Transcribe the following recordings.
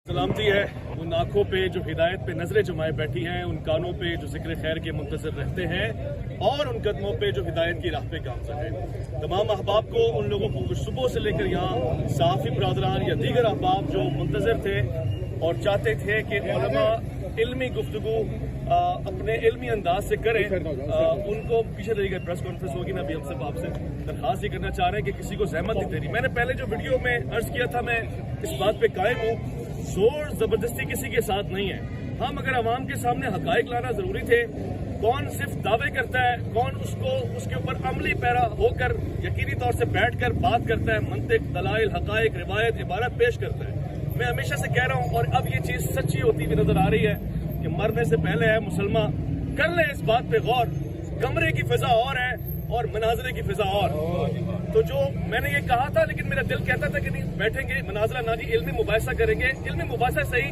सलामती है उन आंखों पे जो हिदायत पे नजरें जमाए बैठी हैं, उन कानों पे जो जिक्र खैर के मुंतजर रहते हैं और उन कदमों पे जो हिदायत की राह पे गामज़न हैं। तमाम अहबाब को, उन लोगों को सुबह से लेकर यहाँ साफ़ी बरादरान या दीगर अहबाब जो मुंतजर थे और चाहते थे कि उलमा इल्मी गुफ्तगू अपने इल्मी अंदाज से करें, उनको पीछे तरीके प्रेस कॉन्फ्रेंस होगी ना, अभी हम सब आपसे दरखास्त ये करना चाह रहे हैं कि किसी को जहमत नहीं दे रही। मैंने पहले जो वीडियो में अर्ज किया था, मैं इस बात पे कायम हूँ, जोर जबरदस्ती किसी के साथ नहीं है। हम अगर अवाम के सामने हकायक लाना जरूरी थे, कौन सिर्फ दावे करता है, कौन उसको उसके ऊपर अमली पैरा होकर यकीनी तौर से बैठ कर बात करता है, मंतिक, दलाइल, हकायक, रिवायत, इबारत पेश करता है। मैं हमेशा से कह रहा हूँ और अब ये चीज सच्ची होती हुई नजर आ रही है कि मरने से पहले है मुसलमान कर ले इस बात पे गौर, कमरे की फिजा और है और मनाजरे की फिजा और। तो जो मैंने ये कहा था, लेकिन मेरा दिल कहता था कि नहीं बैठेंगे मनाजरा ना जी, इल्मी मुबाहिसा करेंगे, इल्मी मुबाहिसा सही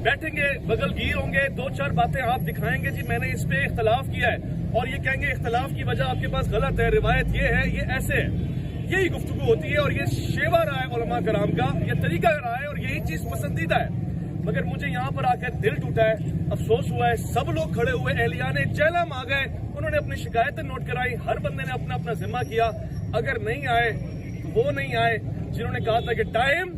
बैठेंगे, बगलगीर होंगे, दो चार बातें आप दिखाएंगे जी मैंने इस पे इख्तलाफ किया है और ये कहेंगे इख्तलाफ की वजह आपके पास गलत है, रिवायत ये है, ये ऐसे है। यही गुफ्तगू होती है और ये शेवा रहा है उलमा कराम का, ये तरीका रहा है और यही चीज पसंदीदा है। मगर मुझे यहाँ पर आकर दिल टूटा है, अफसोस हुआ है। सब लोग खड़े हुए, एहलियाने जेलम आ गए, उन्होंने अपनी शिकायतें नोट कराई, हर बंदे ने अपना अपना जिम्मा किया। अगर नहीं आए तो वो नहीं आए जिन्होंने कहा था कि टाइम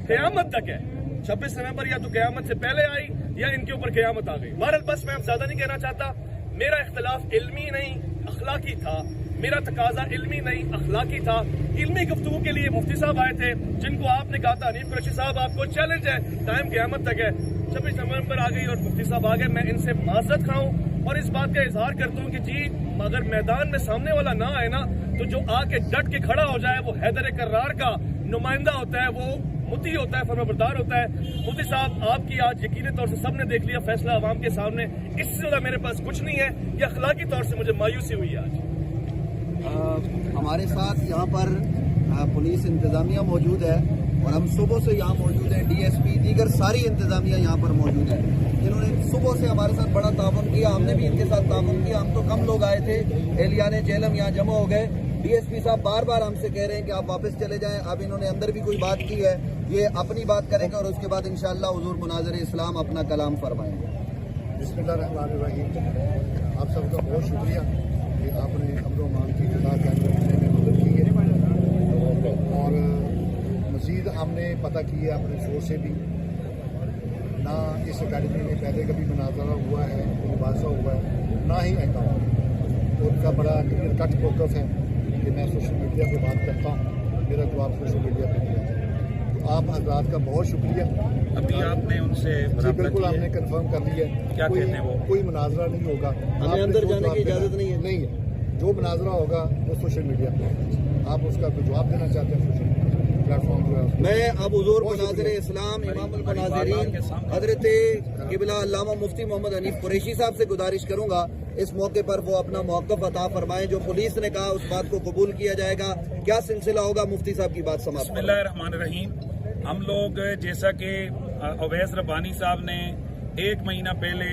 क़यामत तक है, 26 नवंबर या तो क़यामत से पहले आई या इनके ऊपर क़यामत आ गई। बहरहाल बस मैं अब ज्यादा नहीं कहना चाहता। मेरा इख्तलाफ इल्मी नहीं अखलाकी था, मेरा तकाजा इल्मी नहीं अखलाकी था। इल्मी गुफ्तगू के लिए मुफ्ती साहब आए थे, जिनको आपने कहा था हनीफ कुरैशी साहब आपको चैलेंज है, टाइम क़यामत तक है। 26 नवंबर आ गई और मुफ्ती साहब आ गए। मैं इनसे माजरत खाऊं और इस बात का इजहार करता हूं कि जी अगर मैदान में सामने वाला ना आए ना, तो जो आके डट के खड़ा हो जाए वो हैदर कर्रार का नुमाइंदा होता है, वो मुती होता है, फरमाबरदार होता है। मुफ्ती साहब आपकी आज यकीनी तौर से सबने देख लिया फैसला अवाम के सामने, इससे ज्यादा मेरे पास कुछ नहीं है। ये अखलाकी तौर से मुझे मायूसी हुई है आज। हमारे साथ यहाँ पर पुलिस इंतजामिया मौजूद है और हम सुबह से यहाँ मौजूद हैं। डीएसपी दीगर सारी इंतजामिया यहाँ पर मौजूद है, जिन्होंने सुबह से हमारे साथ बड़ा ताउन किया। हमने भी इनके साथ ताउन किया। हम तो कम लोग आए थे, एहलियाने जेलम यहाँ जमा हो गए। डीएसपी साहब बार बार हमसे कह रहे हैं कि आप वापस चले जाएं। अब इन्होंने अंदर भी कोई बात की है, ये अपनी बात करेंगे और उसके बाद इंशाअल्लाह हुजूर मुनाज़िर इस्लाम अपना कलाम फरमाएंगे। बिस्मिल्लाहिर्रहमानिर्रहीम। आप सबका बहुत शुक्रिया कि आपने अमन की इत्तला करने में मदद की है और मज़ीद हमने पता किया अपने शोर से भी, ना इस अकेडमी में पहले कभी मुनाज़रा हुआ है, मुबाहिसा हुआ है, ना ही अकाउंट। उनका बड़ा क्लियर कट फोकस है कि मैं सोशल मीडिया पे बात करता हूँ, मेरा जवाब सोशल मीडिया पे दिया जाए। तो आप हज़रात का बहुत शुक्रिया। अभी आपने उनसे जी बिल्कुल हमने कंफर्म कर लिया है, क्या कहते हैं वो? कोई मुनाजरा नहीं होगा, हमें अंदर जाने की इजाज़त नहीं है। नहीं है, जो मुनाजरा होगा वो सोशल मीडिया पे आप उसका कोई जवाब देना चाहते हैं सोशल प्लेटफॉर्म जो है। मैं अब हुजूर मुनाज़िर इस्लाम इमामुल मुनाज़िरीन हज़रत क़िबला अल्लामा मुफ्ती मोहम्मद हनीफ कुरैशी साहब से गुजारिश करूंगा इस मौके पर वो अपना मौक़िफ़ अता फरमाएं। जो पुलिस ने कहा उस बात को कबूल किया जाएगा, क्या सिलसिला होगा, मुफ्ती साहब की बात समाप्त। बिस्मिल्लाहिर्रहमानिर्रहीम। हम लोग जैसा कि अवैस रब्बानी साहब ने 1 महीना पहले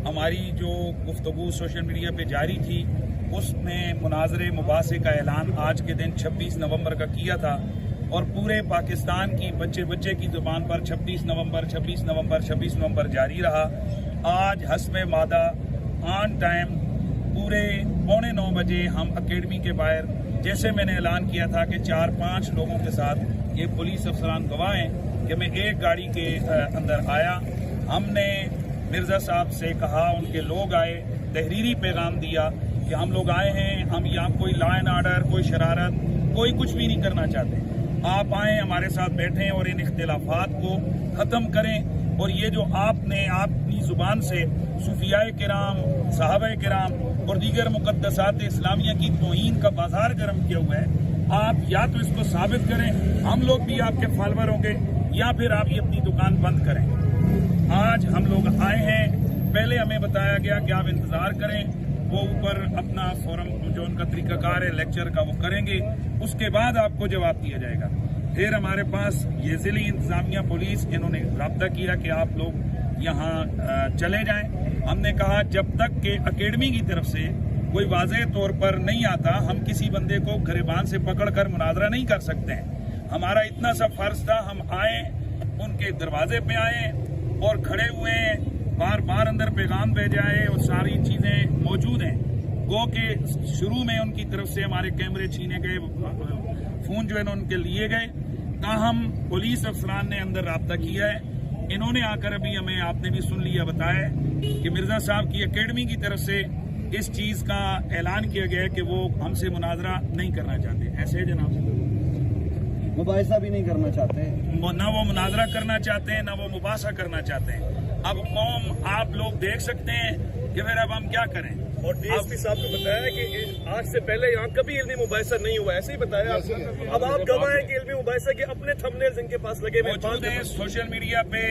हमारी जो गुफ्तगू सोशल मीडिया पे जारी थी, उसमें मुनाजरे मुबासे का ऐलान आज के दिन 26 नवंबर का किया था और पूरे पाकिस्तान की बच्चे बच्चे की जुबान पर 26 नवंबर 26 नवंबर 26 नवंबर जारी रहा। आज हस्मे मादा ऑन टाइम पूरे 8:45 बजे हम अकेडमी के बाहर, जैसे मैंने ऐलान किया था कि 4-5 लोगों के साथ, ये पुलिस अफसरान गवाह हैं कि मैं एक गाड़ी के अंदर आया। हमने मिर्जा साहब से कहा, उनके लोग आए, तहरीरी पैगाम दिया कि हम लोग आए हैं, हम यहाँ कोई लॉ एंड ऑर्डर, कोई शरारत, कोई कुछ भी नहीं करना चाहते। आप आएँ, हमारे साथ बैठें और इन इख्तिलाफात को ख़त्म करें। और ये जो आपने अपनी ज़ुबान से सूफियाए किराम, सहाबाए किराम और दीगर मुक़द्दसात इस्लामिया की तौहीन का बाजार गर्म किया हुआ है, आप या तो इसको साबित करें, हम लोग भी आपके फॉलोअर होंगे, या फिर आप ये अपनी दुकान बंद करें। आज हम लोग आए हैं, पहले हमें बताया गया कि आप इंतज़ार करें, वो ऊपर अपना फोरम जो उनका तरीकाकार है लेक्चर का वो करेंगे, उसके बाद आपको जवाब दिया जाएगा। फिर हमारे पास ये ज़िली इंतजामिया पुलिस, इन्होंने रब्ता किया कि आप लोग यहाँ चले जाएं। हमने कहा जब तक के अकेडमी की तरफ से कोई वाज़ेह तौर पर नहीं आता, हम किसी बंदे को गिरबान से पकड़ कर मुनाजरा नहीं कर सकते हैं। हमारा इतना सा फर्ज था, हम आए, उनके के दरवाजे पे आए और खड़े हुए हैं, बार बार अंदर पैगाम भेजा है और सारी चीजें मौजूद हैं। गो के शुरू में उनकी तरफ से हमारे कैमरे छीने गए, फोन जो है उनके लिए गए, ताहम पुलिस अफसरान ने अंदर राब्ता किया है। इन्होंने आकर अभी हमें, आपने भी सुन लिया, बताया कि मिर्जा साहब की एकेडमी की तरफ से इस चीज का ऐलान किया गया है कि वो हमसे मुनाजरा नहीं करना चाहते। ऐसे है जनाब, मुबाहिसा भी नहीं करना चाहते, ना वो मुनाजरा करना चाहते हैं, ना वो मुबासा करना चाहते हैं। अब कौम, आप लोग देख सकते हैं कि फिर अब हम क्या करें। और डीएसपी साहब ने बताया कि आज से पहले यहाँ कभी इल्मी मुबाहिसा नहीं हुआ, ऐसे ही बताया। अब आप गवाह हैं कि इल्मी मुबाहिसा के अपने थंबनेल्स इनके पास लगे हुए मौजूद हैं। सोशल मीडिया पे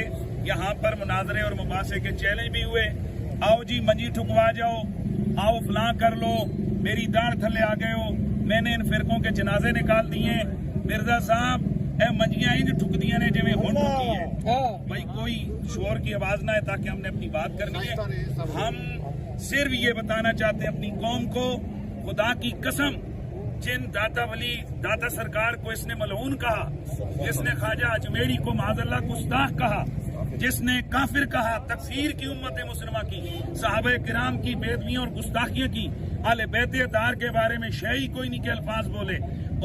यहाँ पर मुनाजरे और मुबासे के चैलेंज भी हुए। आओ जी मंजी ठुकवा जाओ, आओ फलां कर लो, मेरी दाढ़ थल्ले आ गए हो, मैंने इन फिरकों के जनाजे निकाल दिए। मिर्जा साहब ए मंजियां इंज ठुक दिया ने जिवें हुण ठुकी है। भाई कोई शोर की आवाज ना है, ताकि हमने अपनी बात करनी है। हम सिर्फ ये बताना चाहते हैं अपनी कौम को, खुदा की कसम, जिन दाता वली, दाता सरकार को इसने मलऊन कहा, जिसने ख्वाजा अजमेरी को माज़अल्लाह गुस्ताख कहा, जिसने काफिर कहा, तकफीर की उम्मत मुस्लिमा की, सहाबे किराम की बेदबियां और गुस्ताखियां की, आले बैते तार के बारे में शई कोई नहीं के अल्फाज बोले,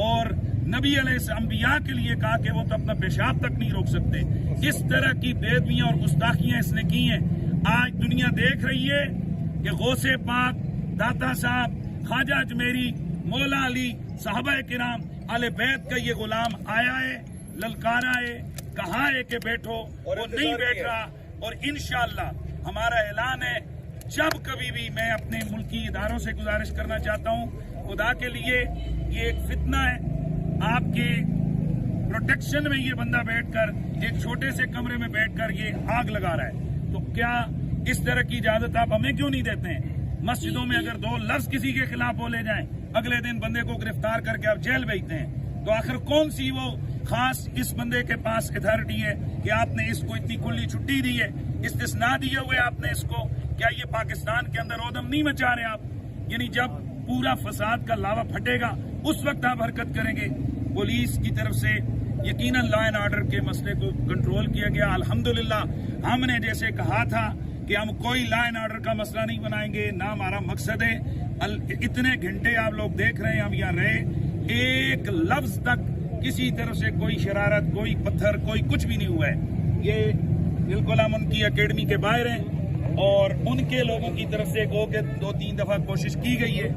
और नबी अंबिया के लिए कहा कि वो तो अपना पेशाब तक नहीं रोक सकते। इस तरह की बेदबियां और गुस्ताखियां इसने की हैं। आज दुनिया देख रही है कि गौसे पाक, दाता साहब, ख्वाजा अजमेरी, मौला अली, सहाबा किराम, आले बैत का ये गुलाम आया है, ललकारा है, कहा है कि बैठो, वो नहीं बैठ रहा। और इंशाअल्लाह हमारा ऐलान है, जब कभी भी, मैं अपने मुल्की इदारों से गुजारिश करना चाहता हूँ, खुदा के लिए ये एक फितना है, आपके प्रोटेक्शन में ये बंदा बैठकर, एक छोटे से कमरे में बैठकर ये आग लगा रहा है, तो क्या इस तरह की इजाजत आप हमें क्यों नहीं देते हैं? मस्जिदों में अगर दो लफ्ज किसी के खिलाफ बोले जाएं, अगले दिन बंदे को गिरफ्तार करके आप जेल भेजते हैं, तो आखिर कौन सी वो खास इस बंदे के पास अथॉरिटी है कि आपने इसको इतनी खुली छुट्टी दी है, इस्तिस्ना दिए हुए आपने इसको? क्या ये पाकिस्तान के अंदर ओदम नहीं मचा रहे आप? यानी जब पूरा फसाद का लावा फटेगा उस वक्त आप हरकत करेंगे। पुलिस की तरफ से यकीनन लॉ एंड ऑर्डर के मसले को कंट्रोल किया गया। अल्हम्दुलिल्लाह हमने जैसे कहा था कि हम कोई लॉ एंड ऑर्डर का मसला नहीं बनाएंगे, ना हमारा मकसद है। इतने घंटे आप लोग देख रहे हैं हम यहाँ रहे, एक लफ्ज तक किसी तरफ से कोई शरारत, कोई पत्थर, कोई कुछ भी नहीं हुआ है। ये बिल्कुल हम उनकी एकेडमी के बाहर हैं और उनके लोगों की तरफ से गो के 2-3 दफा कोशिश की गई है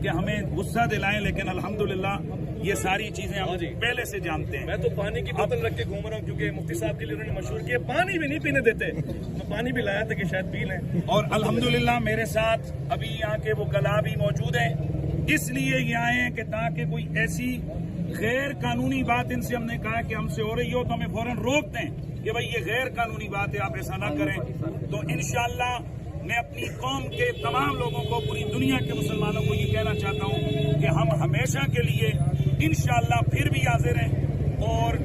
कि हमें गुस्सा दिलाएं, लेकिन अल्हम्दुलिल्लाह ये सारी चीजें हम पहले से जानते हैं। मैं तो पानी की बोतल रख के घूम रहा हूँ, क्योंकि मुफ्ती साहब के लिए उन्होंने मशहूर किया पानी भी नहीं पीने देते। मैं पानी भी लाया था कि शायद पी लें। और अल्हम्दुलिल्लाह मेरे साथ अभी यहाँ के वो कला भी मौजूद हैं, इसलिए ये आए हैं कि ताकि कोई ऐसी गैर कानूनी बात इनसे हमने कहा कि हमसे हो रही हो तो हमें फौरन रोक दें कि भाई ये गैर कानूनी बात है, आप ऐसा ना करें। तो इंशाअल्लाह मैं अपनी कौम के तमाम लोगों को, पूरी दुनिया के मुसलमानों को ये कहना चाहता हूँ कि हम हमेशा के लिए इंशाअल्लाह फिर भी हाजिर हैं और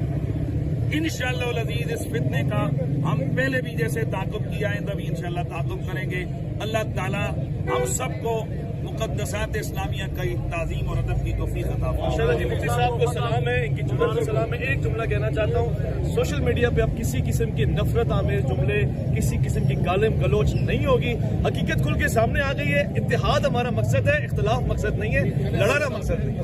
इंशाअल्लाह अज़ीज़ इस फितने का हम पहले भी जैसे ताक़ुब किया है तभी इंशाअल्लाह ताक़ुब करेंगे। अल्लाह ताला हम सबको मुक़द्दसात इस्लामिया का ताज़ीम और अदब की तौफ़ीक़ अता फरमाए। माशाअल्लाह जी, मुफ्ती साहब को सलाम है, इनकी जुमले को सलाम है। एक जुमला कहना चाहता हूँ, सोशल मीडिया पे अब किसी किस्म की नफरत आमेज जुमले, किसी किस्म की गालिम गलोच नहीं होगी। हकीकत खुल के सामने आ गई है। इत्तेहाद हमारा मकसद है, इख्तिलाफ मकसद नहीं है, लड़ाना मकसद नहीं है।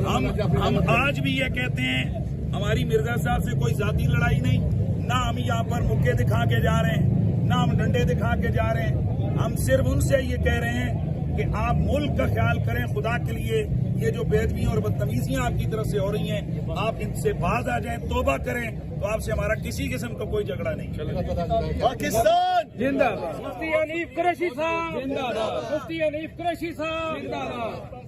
हम आज भी ये कहते हैं, हमारी मिर्जा साहब से कोई जाती लड़ाई नहीं, ना हम यहाँ पर मुक्के दिखा के जा रहे हैं, ना हम डंडे दिखा के जा रहे हैं। हम सिर्फ उनसे ये कह रहे हैं कि आप मुल्क का ख्याल करें, खुदा के लिए ये जो बेदबियां और बदतमीजियां आपकी तरफ से हो रही हैं, आप इनसे बाज आ जाएं, तौबा करें, तो आपसे हमारा किसी किस्म का कोई झगड़ा नहीं। पाकिस्तान जिंदाबाद। मुफ्ती हनीफ कुरैशी साहब जिंदाबाद। मुफ्ती हनीफ कुरैशी साहब जिंदाबाद।